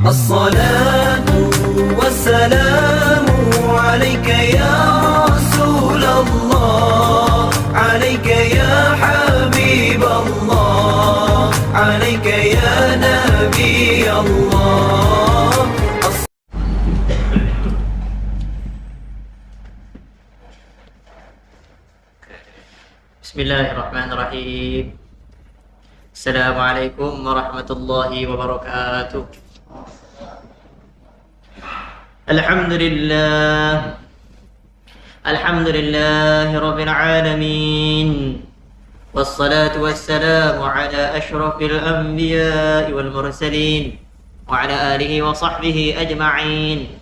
الصلاة والسلام عليك يا رسول الله عليك يا حبيب الله عليك يا نبي الله. Bismillahirrahmanirrahim. Assalamualaikum warahmatullahi wabarakatuh. Alhamdulillahi rabbil alamin. Wassalatu wassalamu ala ashrafil anbiya'i wal mursalin wa ala alihi wa sahbihi ajma'in.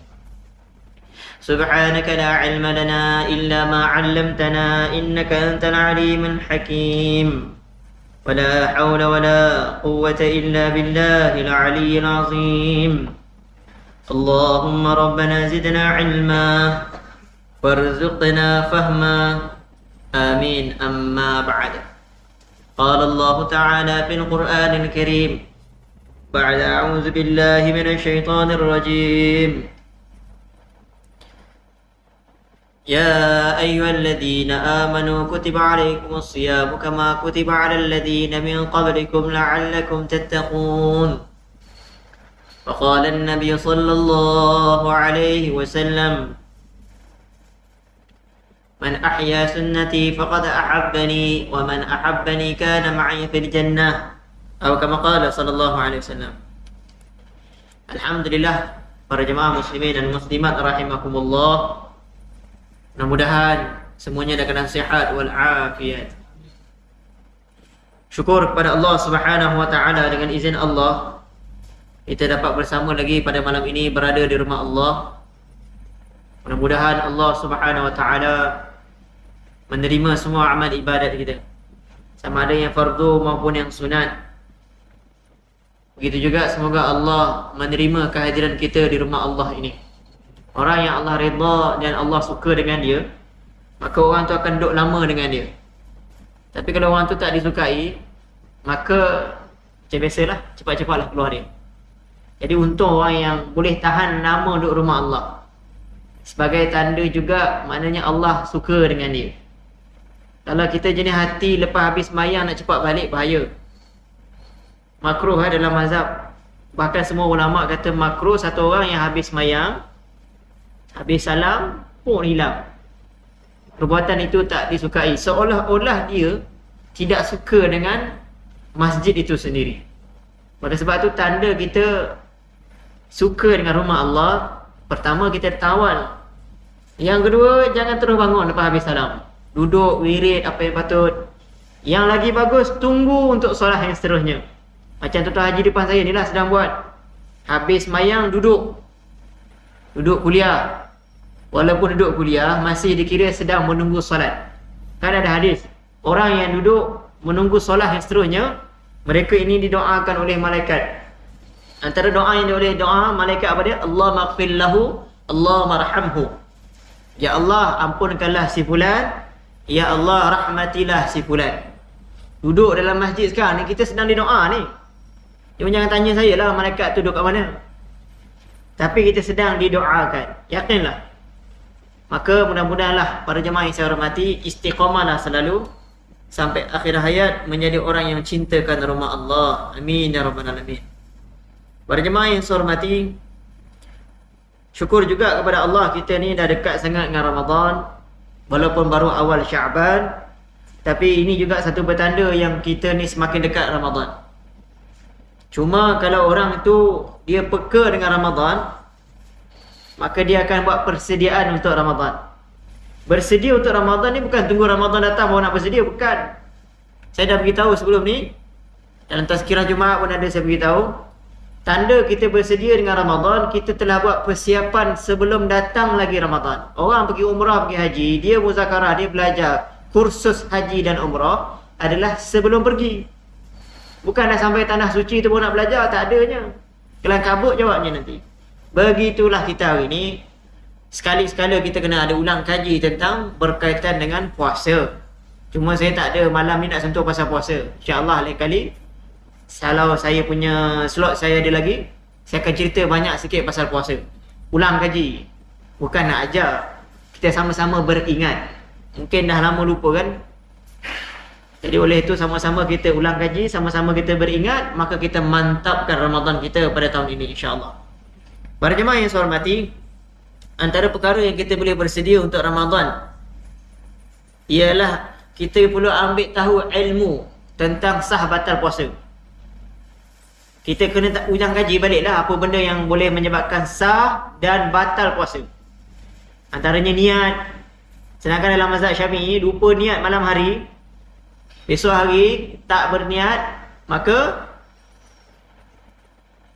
سبحانك لا علم لنا إلا ما علمتنا إنك أنت العليم الحكيم ولا حول ولا قوة إلا بالله العلي العظيم. اللهم ربنا زدنا علما وارزقنا فهما آمين. أما بعد، قال الله تعالى في القرآن الكريم بعد أعوذ بالله من الشيطان الرجيم: يا أيها الذين آمنوا كتب عليكم الصيام كما كتب على الذين من قبلكم لعلكم تتقون. وقال النبي صلى الله عليه وسلم: من أحيا سنتي فقد أحبني ومن أحبني كان معي في الجنة، أو كما قال صلى الله عليه وسلم. Alhamdulillah, para jemaah muslimin dan muslimat rahimakumullah, mudah-mudahan semuanya dalam sihat wal afiat. Syukur kepada Allah Subhanahu wa taala, dengan izin Allah kita dapat bersama lagi pada malam ini, berada di rumah Allah. Mudah-mudahan Allah Subhanahu wa taala menerima semua amal ibadat kita, sama ada yang fardu maupun yang sunat. Begitu juga semoga Allah menerima kehadiran kita di rumah Allah ini. Orang yang Allah redha dan Allah suka dengan dia, maka orang tu akan duduk lama dengan dia. Tapi kalau orang tu tak disukai, maka macam biasalah, cepat-cepatlah keluar dia. Jadi untung orang yang boleh tahan lama duduk rumah Allah. Sebagai tanda juga, maknanya Allah suka dengan dia. Kalau kita jenis hati lepas habis sembahyang nak cepat balik, bahaya. Makruh dalam mazhab. Bahkan semua ulama kata makruh satu orang yang habis sembahyang, habis salam pun hilang. Perbuatan itu tak disukai, seolah-olah dia tidak suka dengan masjid itu sendiri. Maka sebab itu tanda kita suka dengan rumah Allah, pertama kita tawal. Yang kedua, jangan terus bangun lepas habis salam, duduk wirid apa yang patut. Yang lagi bagus, tunggu untuk solat yang seterusnya. Macam tuan haji depan saya ni lah sedang buat. Habis mayang duduk kuliah. Walaupun duduk kuliah, masih dikira sedang menunggu solat. Kan ada hadis, orang yang duduk menunggu solat yang seterusnya, mereka ini didoakan oleh malaikat. Antara doa yang oleh doa malaikat apa dia? Allah maghfir lahu, Allah marhamhu. Ya Allah, ampunkanlah si fulan, ya Allah rahmatilah si fulan. Duduk dalam masjid sekarang ni, kita sedang didoa ni. Jangan tanya saya lah malaikat tu duduk kat mana. Tapi kita sedang didoakan, yakinlah. Maka mudah-mudahanlah para jemaah yang saya hormati, istiqamahlah selalu sampai akhir hayat menjadi orang yang cintakan rumah Allah. Amin ya rabbal alamin. Para jemaah yang saya hormati, syukur juga kepada Allah, kita ni dah dekat sangat dengan Ramadan. Walaupun baru awal Syaban, tapi ini juga satu bertanda yang kita ni semakin dekat Ramadan. Cuma kalau orang tu dia peka dengan Ramadan, maka dia akan buat persediaan untuk Ramadan. Bersedia untuk Ramadan ni bukan tunggu Ramadan datang baru nak bersedia, bukan. Saya dah beritahu sebelum ni, dalam tazkirah Jumaat pun ada saya beritahu, tanda kita bersedia dengan Ramadan, kita telah buat persiapan sebelum datang lagi Ramadan. Orang pergi umrah, pergi haji, dia muzakarah, dia belajar kursus haji dan umrah adalah sebelum pergi. Bukan dah sampai tanah suci tu pun nak belajar, tak adanya. Kelang kabut jawabnya nanti. Begitulah kita hari ni, sekali-sekala kita kena ada ulang kaji tentang berkaitan dengan puasa. Cuma saya tak ada malam ni nak sentuh pasal puasa. InsyaAllah lain kali, kalau saya punya slot saya ada lagi, Saya akan cerita banyak sikit pasal puasa. Ulang kaji. Bukan nak ajar. Kita sama-sama beringat. Mungkin dah lama lupa kan? Jadi oleh itu sama-sama kita ulang kaji, sama-sama kita beringat, maka kita mantapkan Ramadan kita pada tahun ini insya-Allah. Para jemaah yang saya hormati, antara perkara yang kita boleh bersedia untuk Ramadan ialah kita perlu ambil tahu ilmu tentang sah batal puasa. Kita kena ulang kaji baliklah apa benda yang boleh menyebabkan sah dan batal puasa. Antaranya niat. Sedangkan dalam mazhab Syafi'i, lupa niat malam hari, besok hari tak berniat, maka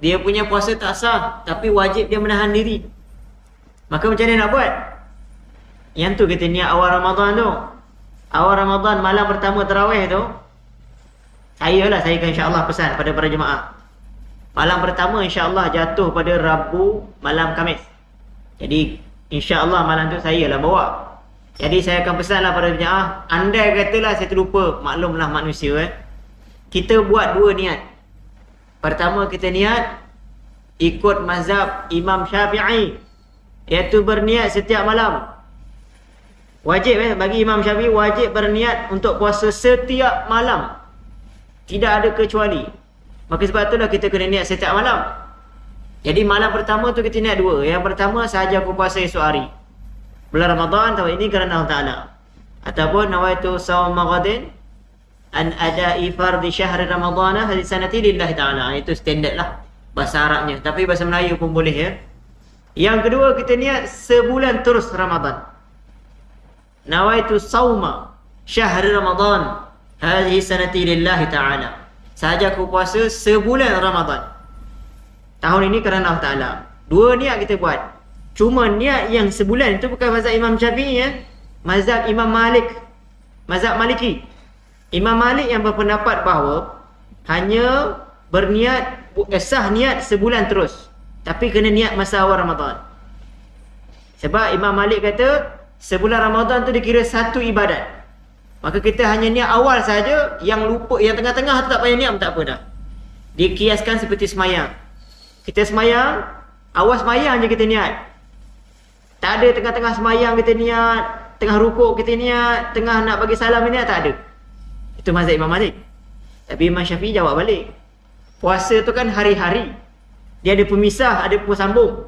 dia punya puasa tak sah, tapi wajib dia menahan diri. Maka macam mana nak buat? Yang tu kita niat awal Ramadan tu. Awal Ramadan malam pertama tarawih tu, saya akan insya-Allah pesan pada para jemaah. Malam pertama insya-Allah jatuh pada Rabu malam Khamis. Jadi insya-Allah malam tu saya lah bawa. Jadi saya akan pesanlah pada jemaah, andai katalah saya terlupa, maklumlah manusia kita buat dua niat. Pertama kita niat ikut mazhab Imam Syafi'i, iaitu berniat setiap malam. Wajib bagi Imam Syafi'i, wajib berniat untuk puasa setiap malam. Tidak ada kecuali. Maka sebab itulah kita kena niat setiap malam. Jadi malam pertama tu kita niat dua. Yang pertama sahaja aku puasa esok hari, bulan Ramadan tahun ini kerana Allah Ta'ala. Ataupun nawaitu sawma ghadin an ada'i fardhi syahri Ramadana hadhihi sanati lillahi ta'ala. Itu standard lah bahasa Arabnya. Tapi bahasa Melayu pun boleh ya. Yang kedua kita niat sebulan terus Ramadan. Nawaitu sawma syahri Ramadan hadhihi sanati lillahi ta'ala. Sahaja aku puasa sebulan Ramadan tahun ini kerana Allah Ta'ala. Dua niat kita buat. Cuma niat yang sebulan itu bukan mazhab Imam Syafi'i ya. Mazhab Imam Malik, mazhab Maliki. Imam Malik yang berpendapat bahawa hanya berniat, sah niat sebulan terus, tapi kena niat masa awal Ramadan. Sebab Imam Malik kata sebulan Ramadan tu dikira satu ibadat. Maka kita hanya niat awal saja, yang lupa, yang tengah-tengah tu tak payah niat pun tak apa dah. Dikiaskan seperti semayang. Kita semayang, awal semayang je kita niat. Tak ada tengah-tengah semayang kita niat, tengah rukuk kita niat, tengah nak bagi salam niat, tak ada. Itu mazhab Imam Malik. Tapi Imam Syafi'i jawab balik. Puasa tu kan hari-hari. Dia ada pemisah, ada pesambung.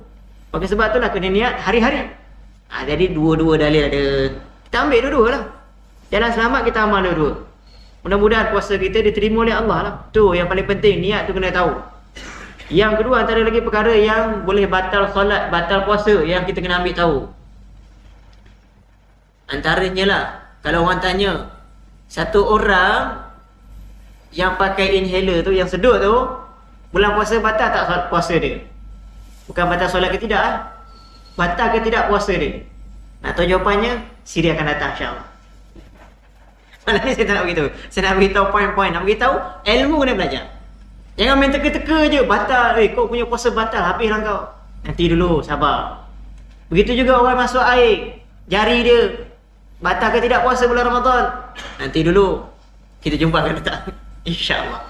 Maka sebab itulah kena niat hari-hari. Jadi dua-dua dalil ada. Kita ambil dua-dua lah. Jalan selamat kita amal dua-dua. Mudah-mudahan puasa kita diterima oleh Allah lah. Tu yang paling penting, niat tu kena tahu. Yang kedua, antara lagi perkara yang boleh batal solat, batal puasa yang kita kena ambil tahu. Antaranya lah, kalau orang tanya, satu orang yang pakai inhaler tu, yang sedut tu, bulan puasa batal tak puasa dia? Bukan batal solat ke tidak, batal ke tidak puasa dia? Nak tahu jawapannya? Siri akan datang insya-Allah. Malam ni saya tak nak beritahu. Saya nak beritahu poin-poin, nak beritahu ilmu kena belajar. Jangan main teka-teka je, batal. Kau punya puasa batal, habislah kau. Nanti dulu, sabar. Begitu juga orang masuk air, jari dia, batal ke tidak puasa bulan Ramadan? Nanti dulu, kita jumpa akan datang. InsyaAllah.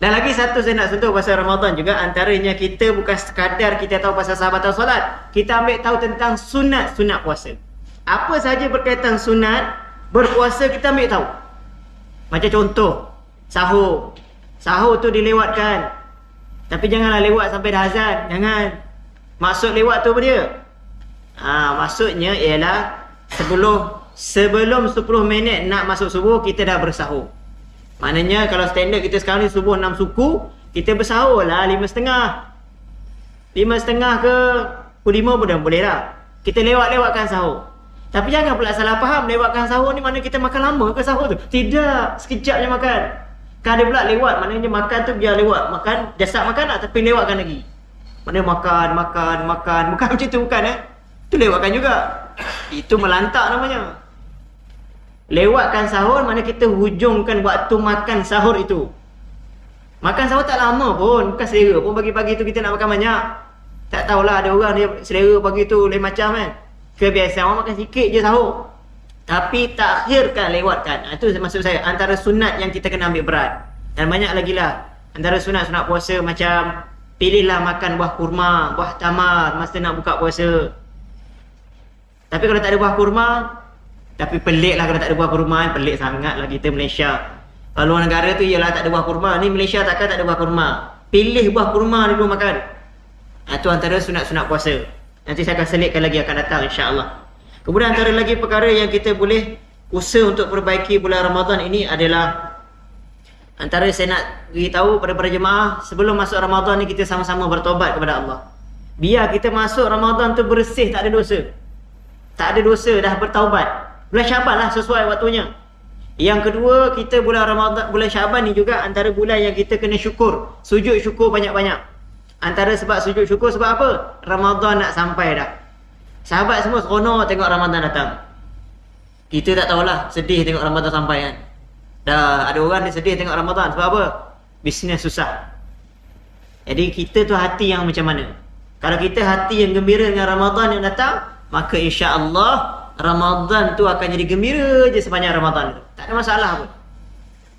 Dan lagi satu saya nak sentuh pasal Ramadan juga. Antaranya kita bukan sekadar kita tahu pasal sahabat solat, kita ambil tahu tentang sunat-sunat puasa. Apa sahaja berkaitan sunat berpuasa kita ambil tahu. Macam contoh, sahur. Sahur tu dilewatkan, tapi janganlah lewat sampai dah azan. Jangan. Maksud lewat tu apa dia? Maksudnya ialah sebelum 10 minit nak masuk subuh, kita dah bersahur. Maknanya kalau standard kita sekarang ni subuh 6 suku, kita bersahur lah 5.30. 5.30 ke pukul 5 pun dah boleh lah. Kita lewatkan sahur. Tapi jangan pula salah faham, lewatkan sahur ni mana kita makan lama ke sahur tu? Tidak, sekejap je makan. Kan ada pula lewat, maknanya makan tu biar lewat. Makan, jasad makan tak, tapi lewatkan lagi. Maknanya makan. Bukan macam tu, bukan tu lewatkan juga. Itu melantak namanya. Lewatkan sahur, mana kita hujungkan waktu makan sahur itu. Makan sahur tak lama pun, bukan selera pun pagi-pagi tu kita nak makan banyak. Tak tahulah, ada orang dia selera pagi tu lain macam kan. Kebiasaan orang makan sikit je sahur. Tapi takhirkan, lewatkan. Itu maksud saya, antara sunat yang kita kena ambil berat. Dan banyak lagi lah. Antara sunat-sunat puasa macam pilihlah makan buah kurma, buah tamar masa nak buka puasa. Tapi kalau tak ada buah kurma, tapi pelik lah kalau tak ada buah kurma, pelik sangat lah kita Malaysia. Kalau luar negara tu ialah tak ada buah kurma, ni Malaysia takkan tak ada buah kurma. Pilih buah kurma dulu makan. Itu antara sunat-sunat puasa. Nanti saya akan selitkan lagi akan datang insya-Allah. Kemudian antara lagi perkara yang kita boleh usaha untuk perbaiki bulan Ramadan ini adalah, antara saya nak beritahu pada para jemaah, sebelum masuk Ramadan ni kita sama-sama bertobat kepada Allah. Biar kita masuk Ramadan tu bersih, tak ada dosa. Tak ada dosa, dah bertaubat. Bulan Syaban lah sesuai waktunya. Yang kedua, kita bulan Ramadan, bulan Syaban ni juga antara bulan yang kita kena syukur. Sujud syukur banyak-banyak. Antara sebab sujud syukur sebab apa? Ramadan nak sampai dah. Sahabat semua seronok tengok Ramadan datang. Kita tak tahulah, sedih tengok Ramadan sampai kan. Dah ada orang dia sedih tengok Ramadan sebab apa? Bisnes susah. Jadi kita tu hati yang macam mana? Kalau kita hati yang gembira dengan Ramadan yang datang, maka insya-Allah Ramadan tu akan jadi gembira je sepanjang Ramadan tu. Tak ada masalah pun.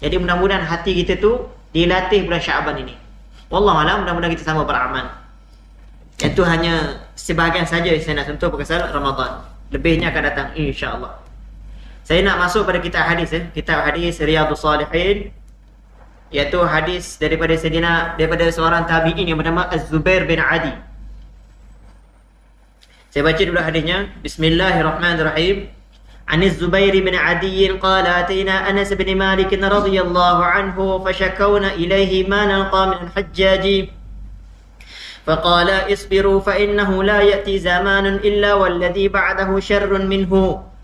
Jadi mudah-mudahan hati kita tu dilatih bulan Syaban ini. Wallahualam, mudah-mudahan kita sama beramal. Itu hanya sebahagian saja saya nak sentuh pasal Ramadan. Lebihnya akan datang insya-Allah. Saya nak masuk pada kitab hadis, kitab hadis Riyadhus Shalihin, iaitu hadis daripada seorang tabi'in yang bernama Az-Zubair bin Adi. Saya baca dulu hadisnya. Bismillahirrahmanirrahim. عن الزبير بن عدي قال أتينا أنس بن مالك رضي الله عنه فشكونا إليه ما نلقى من الحجاج فقال اصبروا فإنه لا يأتي زمان إلا والذي بعده شر منه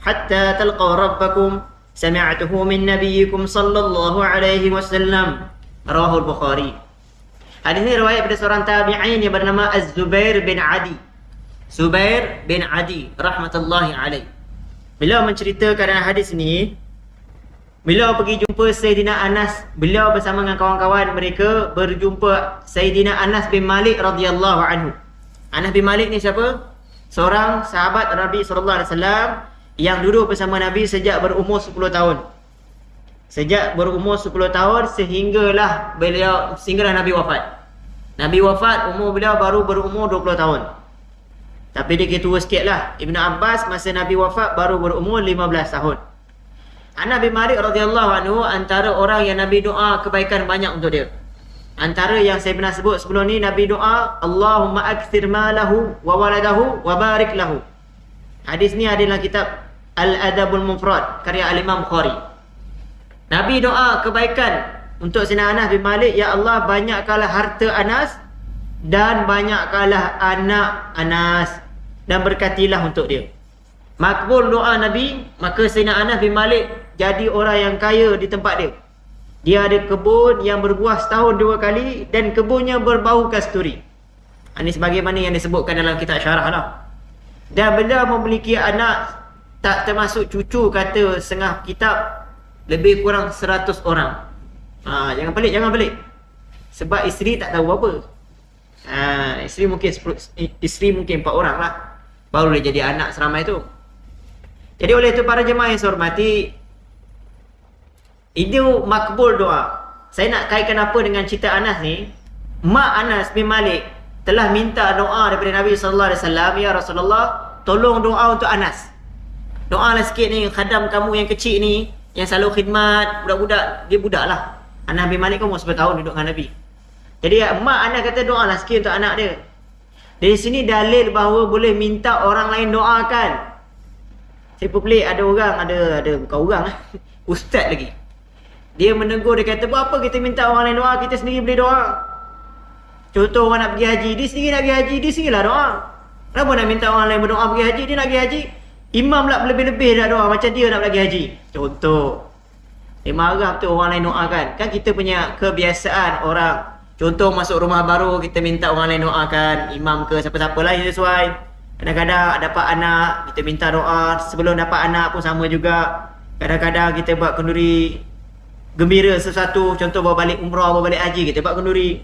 حتى تلقوا ربكم سمعته من نبيكم صلى الله عليه وسلم رواه البخاري. Hadis ini riwayat pada seorang tabi'in yang bernama Az-Zubair bin Adi. Zubair bin Adi rahmatullahi alaih. Beliau menceritakan dalam hadis ni, beliau pergi jumpa Sayyidina Anas. Beliau bersama dengan kawan-kawan mereka berjumpa Sayyidina Anas bin Malik radhiyallahu anhu. Anas bin Malik ni siapa? Seorang sahabat Nabi sallallahu alaihi wasallam yang duduk bersama Nabi sejak berumur 10 tahun. Sejak berumur 10 tahun sehinggalah Nabi wafat. Nabi wafat, umur beliau baru berumur 20 tahun. Tapi dia kira tua sikit lah. Ibn Abbas masa Nabi wafat baru berumur 15 tahun. Anas bin Malik radhiyallahu anhu antara orang yang Nabi doa kebaikan banyak untuk dia. Antara yang saya pernah sebut sebelum ni, Nabi doa Allahumma akthir malahu wa waladahu wa barik lahu. Hadis ni ada dalam kitab Al-Adabul Mufrad karya Al-Imam Bukhari. Nabi doa kebaikan untuk Sayyidina Anas bin Malik, ya Allah banyakkanlah harta Anas dan banyakkanlah anak Anas dan berkatilah untuk dia. Makbul doa Nabi, maka Sayyidina Anas bin Malik jadi orang yang kaya di tempat dia. Dia ada kebun yang berbuah setahun 2 kali dan kebunnya berbau kasturi. Ini sebagaimana yang disebutkan dalam kitab syarah lah. Dan beliau memiliki anak tak termasuk cucu, kata setengah kitab, lebih kurang 100 orang. Jangan pelik. Sebab isteri tak tahu apa. Isteri mungkin 4 orang lah. Baru dia jadi anak seramai tu. Jadi oleh itu para jemaah yang saya hormati, itu makbul doa. Saya nak kaitkan apa dengan cerita Anas ni. Mak Anas bin Malik telah minta doa daripada Nabi sallallahu alaihi wasallam, ya Rasulullah, tolong doa untuk Anas. Doalah sikit ni, khadam kamu yang kecil ni, yang selalu khidmat budak-budak, dia budak lah. Anas bin Malik kan umur 10 tahun duduk dengan Nabi. Jadi mak Anas kata doalah sikit untuk anak dia. Dari sini dalil bahawa boleh minta orang lain doakan. Saya pun pelik, ada orang, ada bukan orang lah, ustaz lagi. Dia menegur, dia kata, buat apa kita minta orang lain doa, kita sendiri boleh doa. Contoh orang nak pergi haji, dia sendiri nak pergi haji, dia sendirilah doa. Kenapa nak minta orang lain berdoa pergi haji, dia nak pergi haji. Imam pula lebih-lebih dah doa macam dia nak pergi haji. Contoh. Dia marah betul orang lain doakan. Kan kita punya kebiasaan orang, contoh masuk rumah baru, kita minta orang lain doakan, imam ke siapa-siapa lah yang sesuai. Kadang-kadang dapat anak, kita minta doa. Sebelum dapat anak pun sama juga. Kadang-kadang kita buat kenduri gembira sesuatu, contoh bawa balik umrah, bawa balik haji, kita buat kenduri,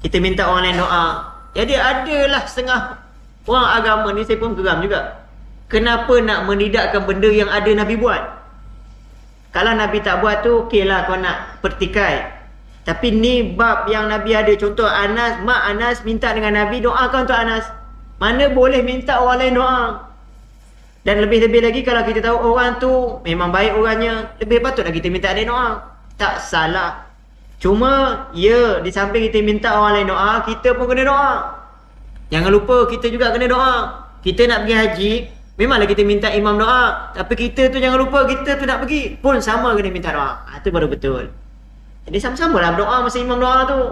kita minta orang lain doa. Jadi adalah setengah orang agama ni, saya pun geram juga. Kenapa nak menidakkan benda yang ada Nabi buat? Kalau Nabi tak buat tu, okey lah kau nak pertikai. Tapi ni bab yang Nabi ada. Contoh Anas, mak Anas minta dengan Nabi, doakan untuk Anas. Mana boleh minta orang lain doa. Dan lebih-lebih lagi kalau kita tahu orang tu memang baik orangnya, lebih patutlah kita minta dia doa. Tak salah. Cuma ya, di samping kita minta orang lain doa, kita pun kena doa. Jangan lupa kita juga kena doa. Kita nak pergi haji, memanglah kita minta imam doa. Tapi kita tu jangan lupa kita tu nak pergi, pun sama kena minta doa. Itu baru betul. Jadi sama-sama lah doa masa imam doa tu.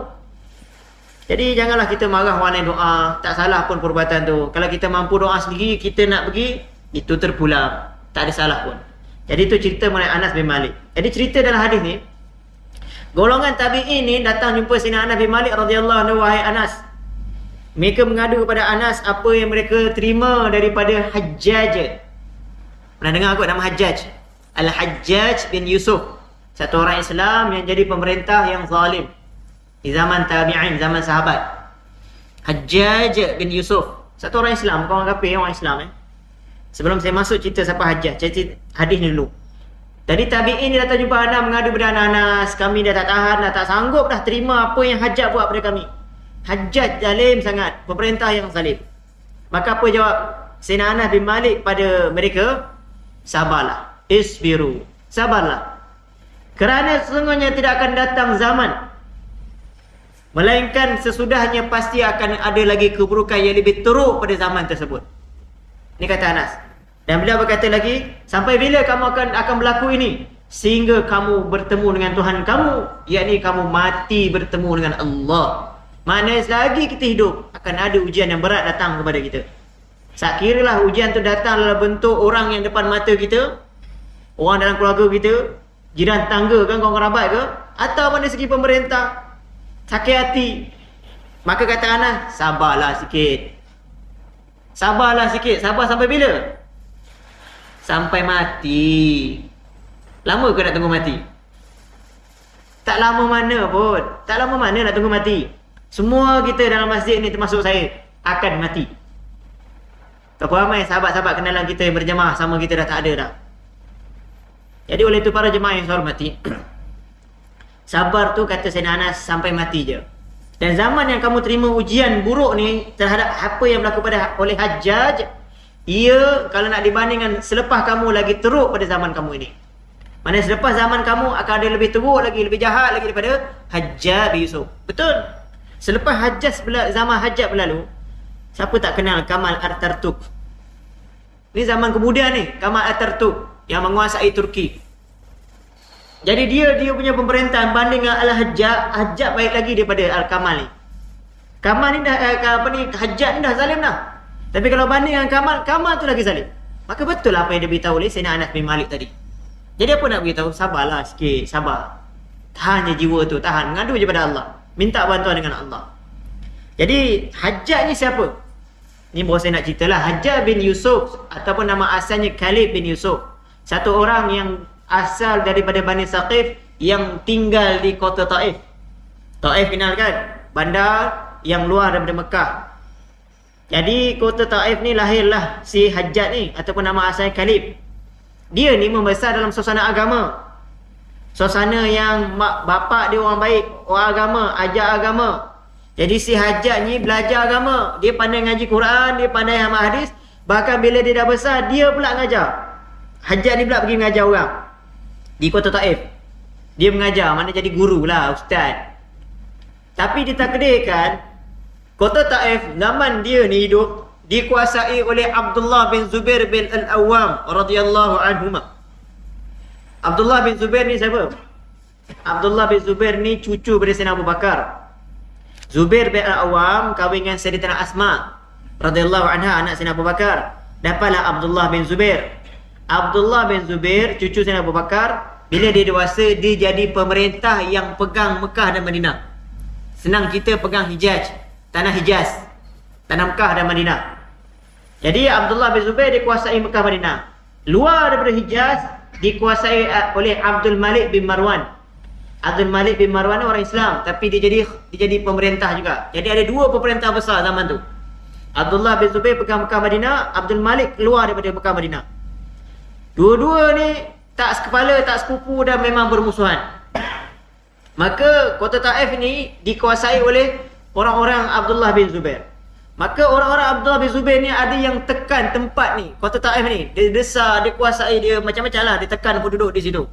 Jadi janganlah kita marah orang lain doa. Tak salah pun perbuatan tu. Kalau kita mampu doa sendiri, kita nak pergi, itu terpulang. Tak ada salah pun. Jadi itu cerita mengenai Anas bin Malik. Jadi cerita dalam hadis ni, golongan tabi'in ni datang jumpa Sayyidina Anas bin Malik radhiyallahu anhu, wahai Anas. Mereka mengadu kepada Anas apa yang mereka terima daripada Hajjaj. Pernah dengar kot nama Hajjaj? Al-Hajjaj bin Yusuf. Satu orang Islam yang jadi pemerintah yang zalim di zaman tabi'in, zaman sahabat. Hajjaj bin Yusuf. Satu orang Islam, bukan orang kafir, orang Islam. Sebelum saya masuk cerita siapa Hajjaj, cerita hadis ni dulu. Tadi tabi'in ni datang jumpa Anas, mengadu pada Anas, kami dah tak tahan, dah tak sanggup dah terima apa yang Hajjaj buat pada kami. Hajjaj zalim sangat, pemerintah yang zalim. Maka apa jawab Sayyidina Anas bin Malik pada mereka? Sabarlah, isbiru, sabarlah. Kerana sesungguhnya tidak akan datang zaman, melainkan sesudahnya pasti akan ada lagi keburukan yang lebih teruk pada zaman tersebut. Ini kata Anas. Dan beliau berkata lagi, sampai bila kamu akan berlaku ini? Sehingga kamu bertemu dengan Tuhan kamu, yakni kamu mati bertemu dengan Allah. Maknanya selagi kita hidup, akan ada ujian yang berat datang kepada kita. Kiralah ujian tu datang dalam bentuk orang yang depan mata kita, orang dalam keluarga kita, jiran tangga kan, kawan kerabat ke, atau mana segi pemerintah, sakit hati. Maka kata Anas, sabarlah sikit. Sabarlah sikit. Sabar sampai bila? Sampai mati. Lama ke nak tunggu mati? Tak lama mana pun. Tak lama mana nak tunggu mati. Semua kita dalam masjid ni, termasuk saya, akan mati. Tak ramai sahabat-sahabat kenalan kita yang berjemaah sama kita dah tak ada dah. Jadi oleh itu para jemaah yang saya hormati, sabar tu kata Sayyidina Anas sampai mati je. Dan zaman yang kamu terima ujian buruk ni terhadap apa yang berlaku oleh Hajjaj, ia kalau nak dibandingkan selepas kamu lagi teruk pada zaman kamu ini. Mana selepas zaman kamu akan ada lebih teruk lagi, lebih jahat lagi daripada Hajjaj bin Yusuf. Betul. Selepas zaman Hajjaj berlalu, siapa tak kenal Kamal Atatürk? Ini zaman kemudian ni, Kamal Atatürk yang menguasai Turki. Jadi dia punya pemerintahan banding dengan Al-Hajjaj, Hajjaj baik lagi daripada Al-Kamal ni. Kamal ni dah Hajjaj ni dah zalim dah. Tapi kalau banding dengan Kamal tu lagi zalim. Maka betul apa yang dia beritahu oleh Sayyidina Anas bin Malik tadi. Jadi apa nak beritahu? Sabarlah sikit, sabar. Tahan je jiwa tu, tahan, mengadu je pada Allah. Minta bantuan dengan Allah. Jadi Hajjaj ni siapa? Ni baru saya nak ceritalah. Hajjaj bin Yusuf ataupun nama asalnya Khalid bin Yusuf. Satu orang yang asal daripada Bani Saqif yang tinggal di kota Taif. Taif kenal kan? Bandar yang luar daripada Mekah. Jadi kota Taif ni lahirlah si Hajjaj ni ataupun nama asalnya Khalid. Dia ni membesar dalam suasana agama. Suasana yang bapak dia orang baik, orang agama, ajar agama. Jadi si Hajjaj ni belajar agama. Dia pandai ngaji Quran, dia pandai amal hadis. Bahkan bila dia dah besar, dia pula ngajar. Hajjaj ni pula pergi mengajar orang di kota Taif. Dia mengajar, mana jadi guru lah, ustaz. Tapi ditakdirkan kota Taif zaman dia ni hidup dikuasai oleh Abdullah bin Zubair bin Al-Awwam radhiyallahu anhuma. Abdullah bin Zubair ni siapa? Abdullah bin Zubair ni cucu pada Sayyidina Abu Bakar. Zubair bin Al-Awwam kahwin dengan Sayyidatina Asma radhiyallahu anha, anak Sayyidina Abu Bakar. Dapatlah Abdullah bin Zubair. Abdullah bin Zubair, cucu Sayyidina Abu Bakar, bila dia dewasa, dia jadi pemerintah yang pegang Mekah dan Madinah. Senang kita pegang Hijaz, tanah Hijaz, tanah Mekah dan Madinah. Jadi Abdullah bin Zubair dikuasai Mekah Madinah. Luar daripada Hijaz dikuasai oleh Abdul Malik bin Marwan. Abdul Malik bin Marwan ni orang Islam, tapi dia jadi pemerintah juga. Jadi ada dua pemerintah besar zaman tu. Abdullah bin Zubair pegang Mekah Madinah, Abdul Malik keluar daripada Mekah Madinah. Dua-dua ni tak sekepala, tak sepupu dan memang bermusuhan. Maka kota Taif ni dikuasai oleh orang-orang Abdullah bin Zubair. Maka orang-orang Abdullah bin Zubair ni ada yang tekan tempat ni, kota Taif ni. Dia desar, dia kuasai, dia macam-macam lah, dia tekan penduduk di situ.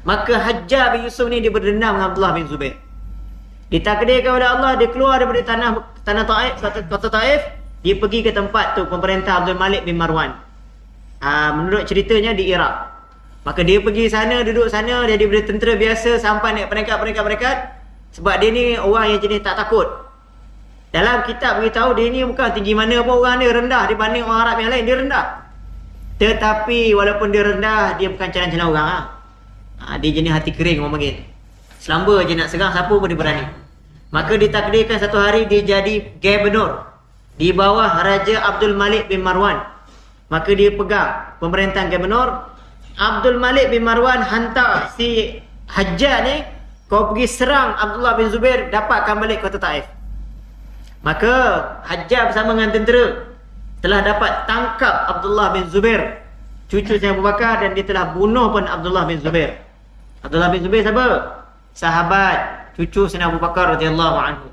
Maka Hajjaj bin Yusuf ni dia berdendam dengan Abdullah bin Zubair. Ditakdirkan oleh Allah, dia keluar daripada tanah Taif, kota Taif, dia pergi ke tempat tu pemerintah Abdul Malik bin Marwan. Menurut ceritanya di Iraq. Maka dia pergi sana, duduk sana, dia daripada tentera biasa sampai naik peringkat. Sebab dia ni orang yang jenis tak takut. Dalam kitab beritahu dia ni bukan tinggi mana pun orang dia, rendah dibanding orang Arab yang lain, dia rendah. Tetapi walaupun dia rendah, dia bukan calang-calang orang dia jenis hati kering orang panggil. Selamba je nak serang siapa pun dia berani. Maka ditakdirkan satu hari dia jadi gubernur di bawah Raja Abdul Malik bin Marwan. Maka dia pegang pemerintahan gubernur. Abdul Malik bin Marwan hantar si Hajjaj ni, kau pergi serang Abdullah bin Zubair, dapatkan balik kota Taif. Maka Hajjaj bersama dengan tentera telah dapat tangkap Abdullah bin Zubair, cucu Sayyidina Abu Bakar, dan dia telah bunuh pun Abdullah bin Zubair. Abdullah bin Zubair siapa? Sahabat cucu Sayyidina Abu Bakar radhiyallahu anhu.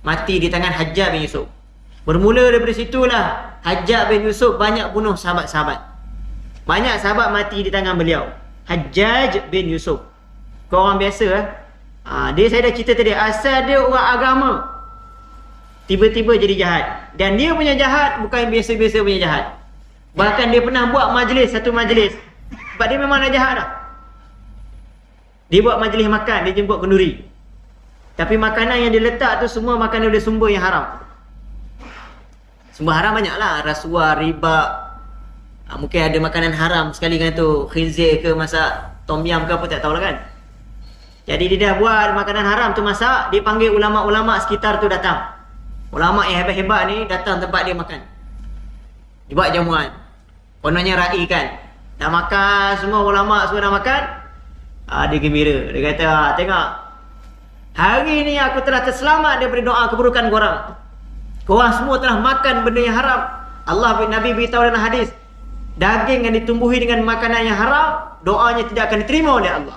Mati di tangan Hajjaj bin Yusuf. Bermula daripada situlah Hajjaj bin Yusuf banyak bunuh sahabat-sahabat. Banyak sahabat mati di tangan beliau. Hajjaj bin Yusuf. Kau orang biasa dia saya dah cerita tadi, asal dia orang agama, tiba-tiba jadi jahat. Dan dia punya jahat bukan biasa-biasa punya jahat. Bahkan dia pernah buat satu majlis. Sebab dia memang dah jahat dah. Dia buat majlis makan, dia jemput kenduri. Tapi makanan yang dia letak tu semua makanan dari sumber yang haram. Sumber haram banyaklah, rasuah, riba. Mungkin ada makanan haram sekali kan tu, khinzir ke, masak tom yum ke apa tak tahulah kan. Jadi dia dah buat makanan haram tu masak, dia panggil ulama-ulama sekitar tu datang. Ulama yang hebat-hebat ni datang tempat dia makan. Dia buat jamuan. Kononnya rai kan. Dah makan, semua ulama semua dah makan. Dia gembira. Dia kata, tengok, hari ni aku telah terselamat daripada doa keburukan korang. Korang semua telah makan benda yang haram. Allah bin Nabi beritahu dalam hadis, daging yang ditumbuhi dengan makanan yang haram, doanya tidak akan diterima oleh Allah.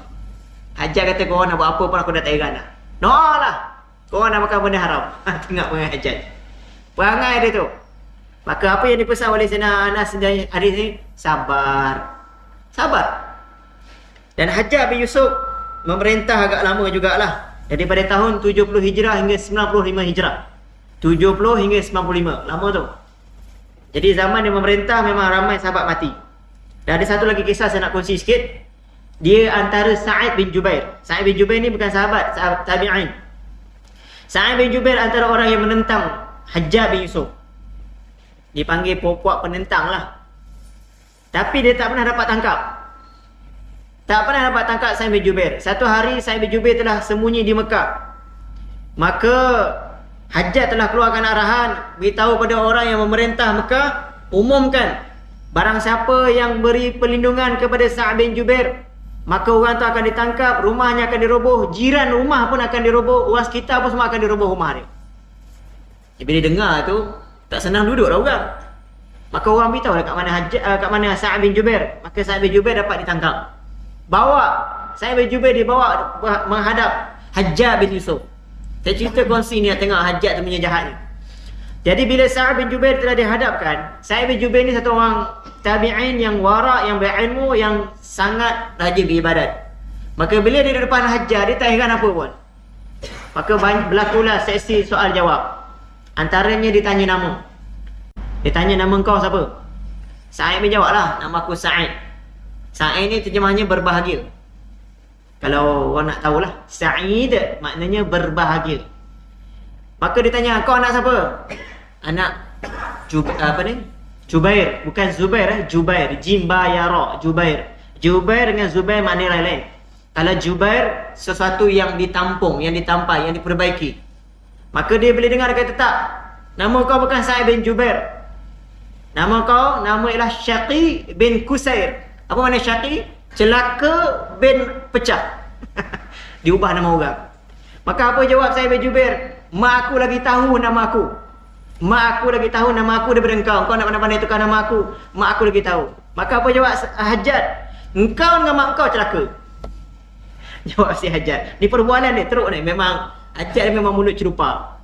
Hajjaj kata, korang nak buat apa pun aku dah tak heran dah. Doa lah, korang nak makan benda haram. Tengok perangai Hajjaj, perangai dia tu. Maka apa yang dipesan oleh Sayyidina Anas dan hadis ni, sabar. Sabar. Dan Hajjaj bin Yusuf memerintah agak lama jugalah. Daripada tahun 70 Hijrah hingga 95 Hijrah. 70 hingga 95, lama tu. Jadi zaman dia memerintah memang ramai sahabat mati. Dan ada satu lagi kisah saya nak kongsi sikit. Dia antara Sa'id bin Jubair. Sa'id bin Jubair ni bukan sahabat tabi'in. Sa'id bin Jubair antara orang yang menentang Hajjaj bin Yusuf. Dipanggil puak penentang lah. Tapi dia tak pernah dapat tangkap. Tak pernah dapat tangkap Sa'id bin Jubair. Satu hari Sa'id bin Jubair telah sembunyi di Mekah. Maka Hajjaj telah keluarkan arahan, beritahu pada orang yang memerintah Mekah, umumkan barang siapa yang beri perlindungan kepada Sa'id bin Jubair, maka orang tu akan ditangkap, rumahnya akan diroboh, jiran rumah pun akan diroboh, orang sekitar pun semua akan diroboh rumah dia. Bila dia dengar tu, tak senang duduk lah orang. Maka orang beritahu lah kat mana Sa'id bin Jubair. Maka Sa'id bin Jubair dapat ditangkap. Sa'id bin Jubair dibawa menghadap Hajjaj bin Yusuf. Saya cerita kongsi ni, tengok Hajjaj tu punya jahat ni. Jadi bila Sa'id bin Jubair telah dihadapkan, Sa'id bin Jubair ni satu orang tabi'in yang wara', yang berilmu, yang sangat rajin beribadat. Maka bila dia di depan Hajjaj, dia tak heran apa pun. Maka berlakulah sesi soal jawab. Antaranya ditanya nama. Dia tanya, nama kau siapa? Sa'id bin jawab lah, nama aku Sa'id. Sa'id ni terjemahnya berbahagia. Kalau orang nak tahulah, Sa'id maknanya berbahagia. Maka dia tanya, kau anak siapa? Anak Jubair, bukan Zubair, Jubair, Jim ba ya ra, Jubair. Jubair dengan Zubair makna lain-lain. Kalau Jubair, sesuatu yang ditampung, yang ditampai, yang diperbaiki. Maka dia bila dengar, dia kata, tak, nama kau bukan Sa'id bin Jubair. Nama kau, nama ialah Syaqi bin Kusair. Apa makna Syaqi? Celaka bin pecah. Diubah nama orang. Maka apa jawab Sa'id bin Jubair? Mak aku lagi tahu nama aku. Mak aku lagi tahu nama aku daripada engkau. Kau nak pandai-pandai tukar nama aku. Mak aku lagi tahu. Maka apa jawab Hajjaj? Engkau dengan mak kau celaka. Jawab si Hajjaj. Ni perbualan dia teruk ni. Memang Hajjaj memang mulut cerupa.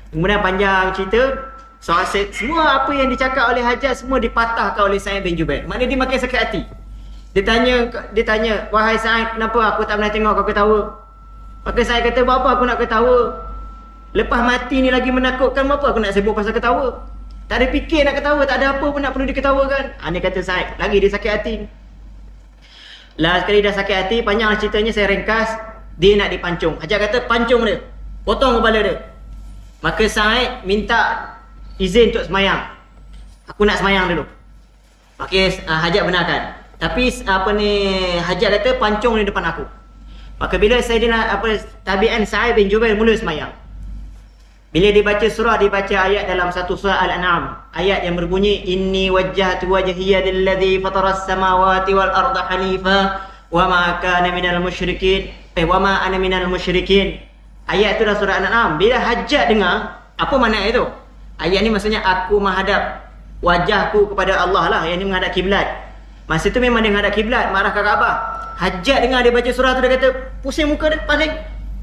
Kemudian panjang cerita. Soal semua apa yang dicakap oleh Hajjaj semua dipatahkan oleh Sa'id bin Jubair. Maknanya dia makin sakit hati. Dia tanya, wahai Sa'id, kenapa aku tak pernah tengok kau ketawa? Maka Sa'id kata, buat apa aku nak ketawa? Lepas mati ni lagi menakutkan, apa aku nak sibuk pasal ketawa? Tak ada fikir nak ketawa, tak ada apa pun nak perlu diketawakan. Ni kata Sa'id, lagi dia sakit hati. Lah sekali dah sakit hati, panjanglah ceritanya, saya ringkas. Dia nak dipancung. Hajjaj kata, pancung dia. Potong kepala dia. Maka Sa'id minta izin untuk semayang. Aku nak semayang dulu. Maka Hajjaj benarkan. Tapi Hajjaj kata, pancung di depan aku. Maka bila tabi'in Sa'id bin Jubair mula semayang. Bila dibaca surah, dibaca ayat dalam satu surah Al-An'am. Ayat yang berbunyi, Inni wajjahtu wajhiya lilladzi fataras samawati wal arda hanifa wa ma kana minal musyrikin. Wa ma ana minal musyrikin. Ayat itu dalam surah Al-An'am. Bila Hajjaj dengar, apa makna itu? Ayat ni maksudnya aku menghadap wajahku kepada Allah lah. Yang ni menghadap kiblat. Masa tu memang dia menghadap kiblat, marah ke Kaabah. Hajjaj dengar dia baca surah tu, dia kata, pusing muka dia,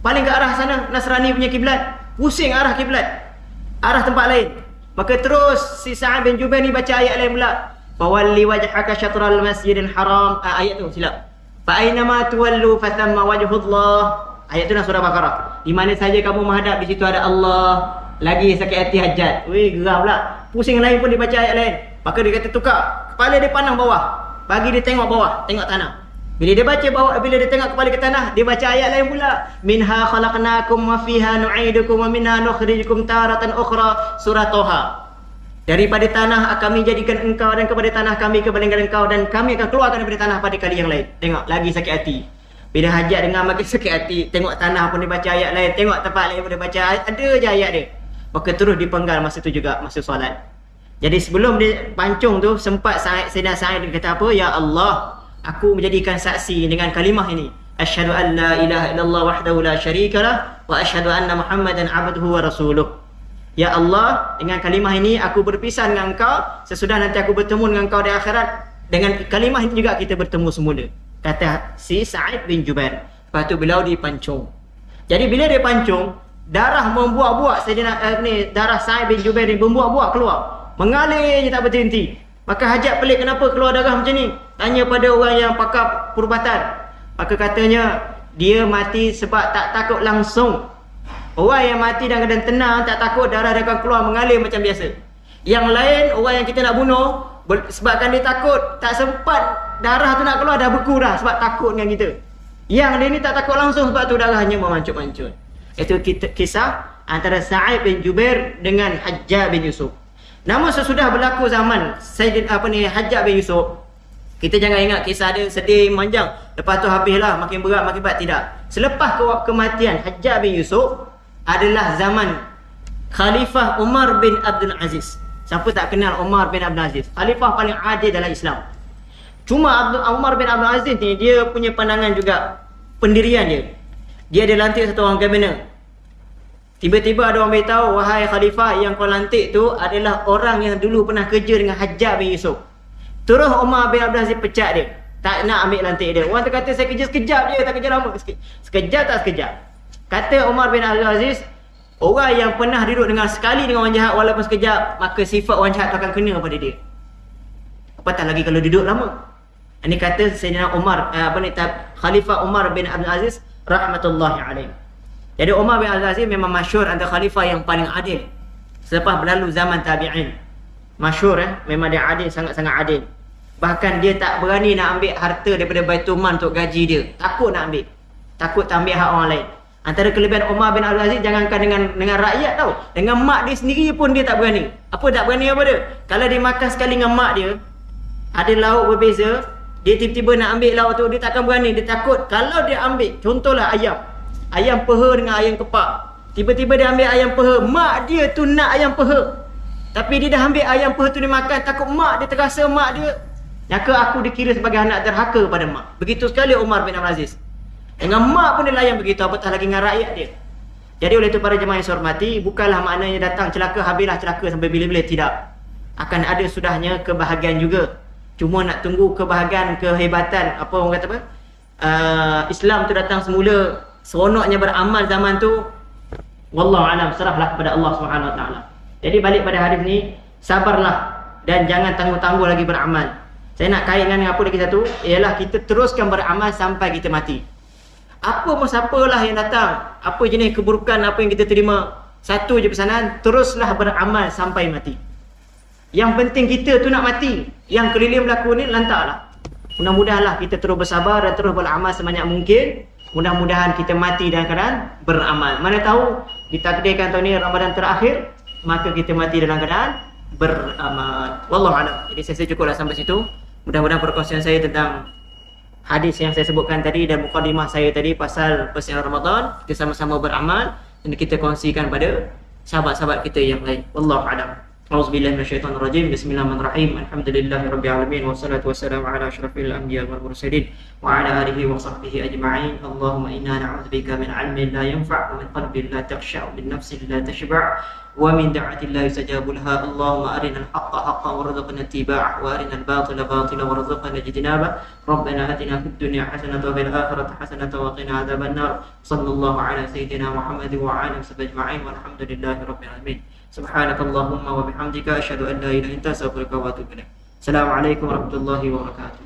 paling ke arah sana, Nasrani punya kiblat. Pusing arah kiblat, arah tempat lain. Maka terus si Sa'id bin Jubair ni baca ayat lain pula. Fawalli wajhaka syatral masjidil haram. Ayat tu silap. Fa aynama tuwallu fathamma wajhullah. Ayat tu dalam surah Baqarah. Di mana saja kamu menghadap, di situ ada Allah. Lagi sakit hati Hajjaj. Weh, geram pula. Pusing lain pun dia baca ayat lain. Maka dia kata tukar. Kepala dia pandang bawah. Bagi dia tengok bawah, tengok tanah. Bila dia baca bawah, bila dia tengok kepala ke tanah, dia baca ayat lain pula. Minha khalaqnakum wa fiha nu'idukum wa minha nukhrijukum taratan ukhra. Surah Toha. Daripada tanah kami jadikan engkau, dan kepada tanah kami kembalikan engkau, dan kami akan keluarkan daripada tanah pada kali yang lain. Tengok, lagi sakit hati. Bila Hajjaj dengar makin sakit hati, tengok tanah pun dia baca ayat lain, tengok tempat lain pun dia baca ayat, ada je ayat dia. Maka terus dipenggal masa tu juga, masa solat. Jadi sebelum dia pancung tu, sempat Sayyidina Sa'id dia kata apa? Ya Allah, aku menjadikan saksi dengan kalimah ini. Asyhadu an la ilaha illallah wahdahu la syarikalah wa asyhadu anna Muhammadan abduhu wa rasuluh. Ya Allah, dengan kalimah ini aku berpisah dengan engkau, sesudah nanti aku bertemu dengan engkau di akhirat. Dengan kalimah ini juga kita bertemu semula. Kata si Sa'id bin Jubair. Lepas tu beliau dipancung. Jadi bila dia pancung, darah membuak-buak darah Sa'id bin Jubair ni membuak-buak keluar. Mengalir je tak berhenti. Maka Hajjaj pelik, kenapa keluar darah macam ni? Tanya pada orang yang pakar perubatan. Maka katanya dia mati sebab tak takut langsung. Orang yang mati dalam keadaan tenang, tak takut, darah dia akan keluar mengalir macam biasa. Yang lain, orang yang kita nak bunuh, sebabkan dia takut, tak sempat darah tu nak keluar, dah beku dah sebab takut dengan kita. Yang dia ni tak takut langsung, sebab tu darahnya memancut-mancut. Itu kisah antara Sa'id bin Jubair dengan Hajjaj bin Yusuf. Namun sesudah berlaku zaman Hajjaj bin Yusuf, kita jangan ingat kisah dia sedih, manjang, lepas tu habislah, makin berat, makin berat. Tidak. Selepas kematian Hajjaj bin Yusuf adalah zaman Khalifah Umar bin Abdul Aziz. Siapa tak kenal Umar bin Abdul Aziz? Khalifah paling adil dalam Islam. Cuma Umar bin Abdul Aziz ni, dia punya pandangan juga, pendirian dia. Dia ada lantik satu orang kabinet. Tiba-tiba ada orang beritahu, wahai Khalifah, yang kau lantik tu adalah orang yang dulu pernah kerja dengan Hajjaj bin Yusuf. Terus Umar bin Abdul Aziz pecat dia. Tak nak ambil lantik dia. Orang tu kata, saya kerja sekejap je, tak kerja lama. Sekejap tak sekejap. Kata Umar bin Abdul Aziz, orang yang pernah duduk dengan sekali dengan orang jahat walaupun sekejap, maka sifat orang jahat tu akan kena pada dia. Apatah lagi kalau duduk lama. Ini kata Sayyidina Umar, Khalifah Umar bin Abdul Aziz rahmatullahi alaih. Jadi Umar bin Abdul Aziz memang masyhur antara khalifah yang paling adil selepas berlalu zaman tabi'in. Masyhur memang dia adil, sangat-sangat adil. Bahkan dia tak berani nak ambil harta daripada Baitul Mal untuk gaji dia. Takut nak ambil. Takut tak ambil hak orang lain. Antara kelebihan Umar bin Abdul Aziz, jangankan dengan rakyat tau, dengan mak dia sendiri pun dia tak berani. Apa tak berani apa dia? Kalau dia makan sekali dengan mak dia, ada lauk berbeza, dia tiba-tiba nak ambil lauk tu, dia takkan berani. Dia takut kalau dia ambil, contohlah ayam peha dengan ayam kepak. Tiba-tiba dia ambil ayam peha, mak dia tu nak ayam peha. Tapi dia dah ambil ayam peha tu dia makan, takut mak dia terasa mak dia. Nyaka aku dikira sebagai anak derhaka pada mak. Begitu sekali Umar bin Abdul Aziz. Dengan mak pun dia layan begitu, apatah lagi dengan rakyat dia. Jadi oleh itu para jemaah yang saya hormati, bukanlah maknanya datang celaka, habislah celaka sampai bila-bila, tidak. Akan ada sudahnya kebahagiaan juga. Cuma nak tunggu kebahagiaan, kehebatan, apa orang kata apa? Islam tu datang semula, seronoknya beramal zaman tu, wallahu alam, serahlah kepada Allah Subhanahu Wa Taala. Jadi balik pada hadis ni, sabarlah dan jangan tangguh-tangguh lagi beramal. Saya nak kaitkan dengan apa lagi satu, ialah kita teruskan beramal sampai kita mati. Apa siapalah yang datang, apa jenis keburukan apa yang kita terima, satu je pesanan, teruslah beramal sampai mati. Yang penting kita tu nak mati, yang keliling berlaku ni lantaklah. Mudah-mudahanlah kita terus bersabar dan terus beramal sebanyak mungkin. Mudah-mudahan kita mati dalam keadaan beramal. Mana tahu ditakdirkan tahun ni Ramadan terakhir, maka kita mati dalam keadaan beramal. Wallahu a'lam. Jadi saya cukuplah sampai situ. Mudah-mudahan perkongsian saya tentang hadis yang saya sebutkan tadi dan mukadimah saya tadi pasal persiapan Ramadan, kita sama-sama beramal dan kita kongsikan pada sahabat-sahabat kita yang lain. Wallahu a'lam. Auzubillahi minasyaitonir rajim. Bismillahirrahmanirrahim. Alhamdulillahirabbil alamin wassalatu wassalamu ala asyrafil anbiya'i wal mursalin wa ala alihi wa sahbihi ajma'in. Allahumma inna na'udzubika min 'ilmin la yanfa' wa min qalbin la takhsha' wa min nafsin la tashba' wa min da'atin la yustajabu laha. Allahumma arinal haqqa haqqan warzuqna ittiba'ah wa arinal batila batilan warzuqna ijtinabah. Rabbana atina fid dunya hasanatan wa fil akhirati hasanatan wa qina adzaban nar. Sallallahu ala sayyidina Muhammad wa ala alihi ajma'in walhamdulillahirabbil alamin. Subhanakallahumma wa bihamdika asyhadu an la ilaha illa anta astaghfiruka wa atubu ilaik. Assalamualaikum warahmatullahi wabarakatuh.